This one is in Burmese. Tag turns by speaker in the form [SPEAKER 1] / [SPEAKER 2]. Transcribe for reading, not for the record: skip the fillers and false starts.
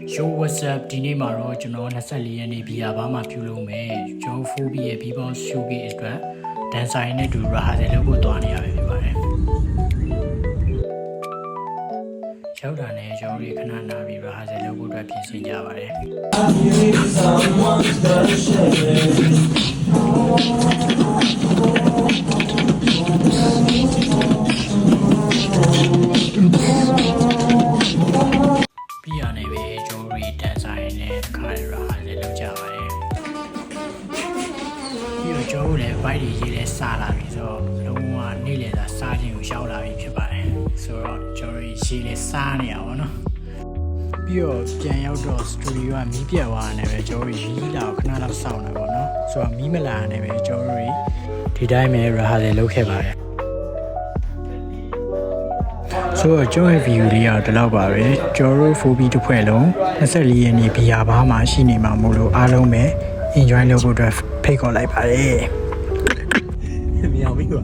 [SPEAKER 1] Yo what's up ဒီနေ့မှာတော့ကျွန်တော်24ရက်နေ့ဘီယာဘားမှာပြုလုပ်မယ်ကျွန်တော် 4B ရဲ့ B-box showcase အတွက် dancer နဲ့အတူ rehearsal လုပ်ဖို့သွားနေရပဲဖြစ်ပါတယ်ရောက်တာနဲ့ကျွန်တော်တို့ခဏနာပြီး rehearsal လုပ်ဖို့အတွက်ပြင်ဆင်ကြပါတယ်ပြီးရနေပဲကျွန်တော်တို့တန်ဆိုင်နဲ့ခါရရာလည်းလုပ်ကြပါတယ်ပြီးတော့ကျွန်တော်တို့လည်း bike တွေရေးလဲစားလာပြီဆိုတော့လုံးဝနေ့လည်သာစားခြင်းကိုရှောက်လာပြီဖြစ်ပါတယ်ဆိုတော့ကျွန်တော်တို့ရေးလဲစားနေရပါတော့ပြီးတော့ပြန်ရောက်တော့ studio ကမီးပြတ်သွားတယ်ပဲကျွန်တော်တို့ရေးလာခဏလောက်စောင့်နေပါတော့ဆိုတော့မီးမလာနေပဲကျွန်တော်တို့ဒီတိုင်းပဲ rehearsal လုပ်ခဲ့ပါတယ်ဆိုတော့ကျွန်တော် view လေးကတော့ဒီလောက်ပါပဲကျွန်တော်တို့ 4B တစ်ဖွဲ့လုံး24ရက်နေ့ဘီယာဘားမှာရှိနေမှာမို့လို့အားလုံးပဲ enjoy လုပ်ဖို့အတွက်ဖိတ်ခေါ်လိုက်ပါတယ်မြင်အောင်ပြီကွာ